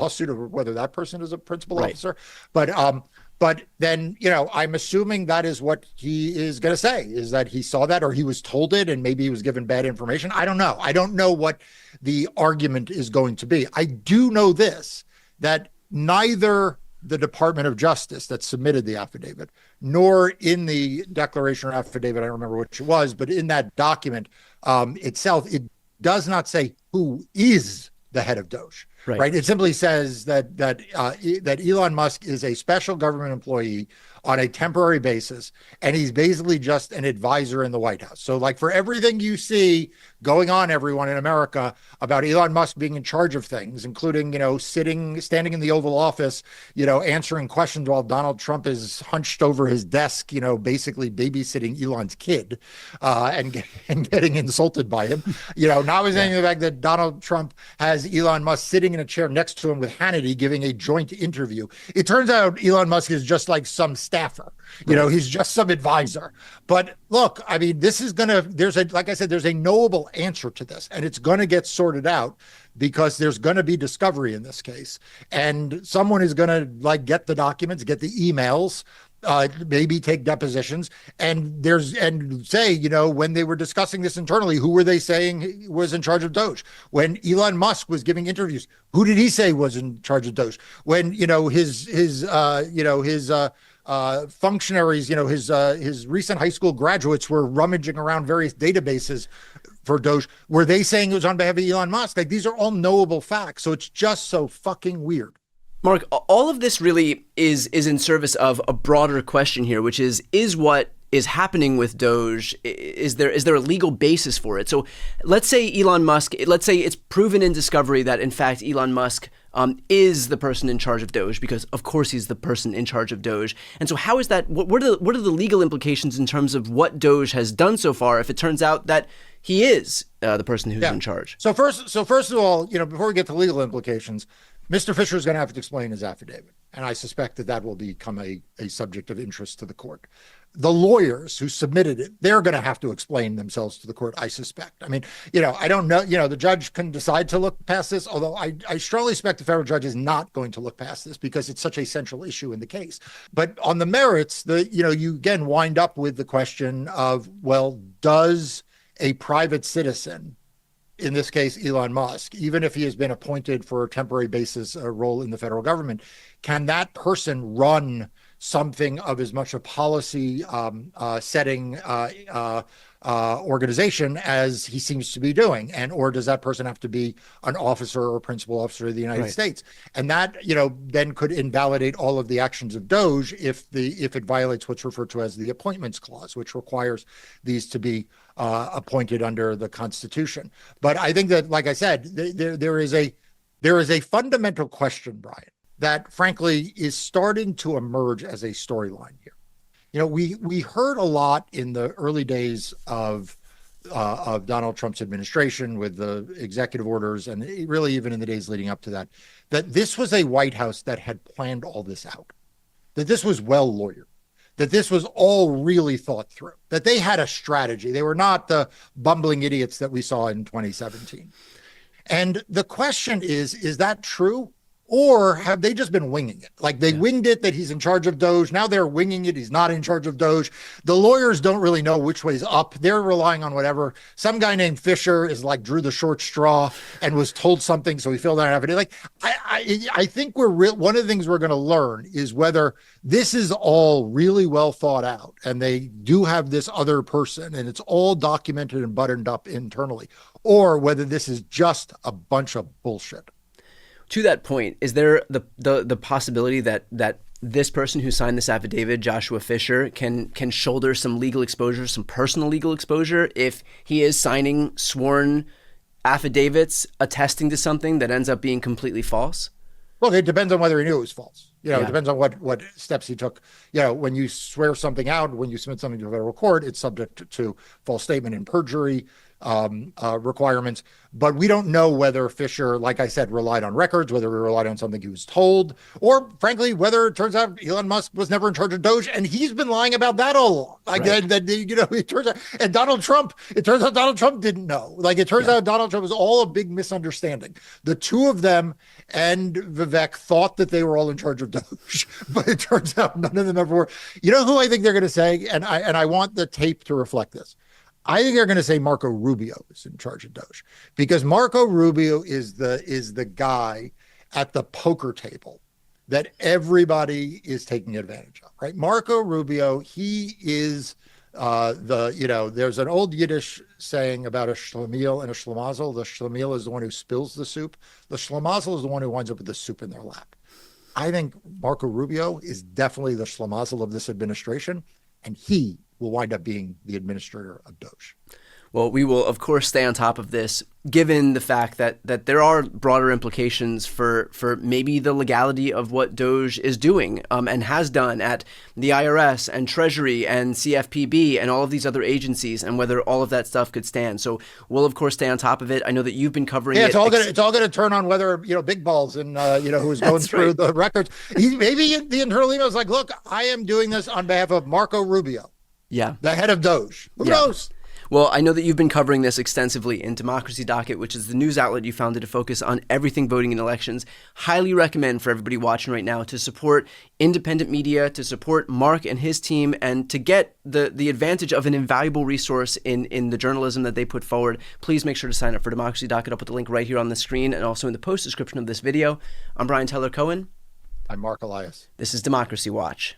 lawsuit of whether that person is a principal Right. officer. But then, I'm assuming that is what he is going to say, is that he saw that or he was told it and maybe he was given bad information. I don't know. I don't know what the argument is going to be. I do know this, that neither the Department of Justice that submitted the affidavit, nor in the declaration or affidavit, I don't remember which it was, but in that document itself, it does not say who is the head of Doge. Right. Right. It simply says that Elon Musk is a special government employee on a temporary basis, and he's basically just an advisor in the White House. So, like, for everything you see going on, everyone in America, about Elon Musk being in charge of things, including, standing in the Oval Office, answering questions while Donald Trump is hunched over his desk, basically babysitting Elon's kid, and getting insulted by him. Notwithstanding the fact that Donald Trump has Elon Musk sitting in a chair next to him with Hannity giving a joint interview. It turns out Elon Musk is just like some staffer. He's just some advisor. But look, I mean, this is like I said, there's a knowable answer to this, and it's going to get sorted out because there's going to be discovery in this case. And someone is going to get the documents, get the emails, maybe take depositions, and say, when they were discussing this internally, who were they saying was in charge of Doge? When Elon Musk was giving interviews, who did he say was in charge of Doge? When his functionaries, his recent high school graduates were rummaging around various databases for Doge, were they saying it was on behalf of Elon Musk? Like, these are all knowable facts, so it's just so fucking weird. Mark, all of this really is in service of a broader question here, which is what is happening with Doge? Is there a legal basis for it? So let's say Elon Musk, let's say it's proven in discovery that in fact Elon Musk is the person in charge of Doge, because of course he's the person in charge of Doge. And so how is that, what are the legal implications in terms of what Doge has done so far if it turns out that he is the person who's in charge? So first of all, before we get to legal implications, Mr. Fisher is going to have to explain his affidavit, and I suspect that will become a subject of interest to the court. The lawyers who submitted it, they're going to have to explain themselves to the court, I suspect. I mean, I don't know, the judge can decide to look past this, although I strongly suspect the federal judge is not going to look past this because it's such a central issue in the case. But on the merits, you again wind up with the question of, well, does a private citizen, in this case, Elon Musk, even if he has been appointed for a temporary basis, a role in the federal government, can that person run something of as much a policy setting organization as he seems to be doing? Or does that person have to be an officer or principal officer of the United States? And that, then could invalidate all of the actions of Doge if it violates what's referred to as the appointments clause, which requires these to be appointed under the Constitution. But I think that, like I said, there is a fundamental question, Brian, that frankly is starting to emerge as a storyline here. We heard a lot in the early days of Donald Trump's administration with the executive orders, and really even in the days leading up to that this was a White House that had planned all this out, that this was well lawyered, that this was all really thought through, that they had a strategy. They were not the bumbling idiots that we saw in 2017. And the question is that true? Or have they just been winging it? Like they winged it that he's in charge of Doge. Now they're winging it. He's not in charge of Doge. The lawyers don't really know which way's up. They're relying on whatever. Some guy named Fisher is like drew the short straw and was told something, so he filled out an affidavit. Like I think one of the things we're going to learn is whether this is all really well thought out and they do have this other person and it's all documented and buttoned up internally, or whether this is just a bunch of bullshit. To that point, is there the possibility that this person who signed this affidavit, Joshua Fisher, can shoulder some legal exposure, some personal legal exposure, if he is signing sworn affidavits attesting to something that ends up being completely false? Well, it depends on whether he knew it was false. It depends on what steps he took. When you swear something out, when you submit something to a federal court, it's subject to false statement and perjury. requirements. But we don't know whether Fisher, like I said, relied on records, whether he relied on something he was told, or frankly, whether it turns out Elon Musk was never in charge of Doge, and he's been lying about that all along. Like that, it turns out, and it turns out Donald Trump didn't know. Like it turns out Donald Trump was all a big misunderstanding. The two of them and Vivek thought that they were all in charge of Doge, but it turns out none of them ever were. You know who I think they're going to say, and I want the tape to reflect this. I think they're going to say Marco Rubio is in charge of Doge, because Marco Rubio is the guy at the poker table that everybody is taking advantage of, right? Marco Rubio, he is there's an old Yiddish saying about a schlemiel and a schlemazel. The schlemiel is the one who spills the soup. The schlemazel is the one who winds up with the soup in their lap. I think Marco Rubio is definitely the schlemazel of this administration, and he will wind up being the administrator of Doge. Well, we will, of course, stay on top of this, given the fact that there are broader implications for maybe the legality of what Doge is doing and has done at the IRS and Treasury and CFPB and all of these other agencies, and whether all of that stuff could stand. So we'll, of course, stay on top of it. I know that you've been covering it. It's all going to turn on whether, Big Balls and, who's going through the records. Maybe the internal email is like, look, I am doing this on behalf of Marco Rubio. Yeah. The head of Doge. Who knows? Well, I know that you've been covering this extensively in Democracy Docket, which is the news outlet you founded to focus on everything voting in elections. Highly recommend for everybody watching right now to support independent media, to support Mark and his team, and to get the advantage of an invaluable resource in the journalism that they put forward. Please make sure to sign up for Democracy Docket. I'll put the link right here on the screen and also in the post description of this video. I'm Brian Teller Cohen. I'm Mark Elias. This is Democracy Watch.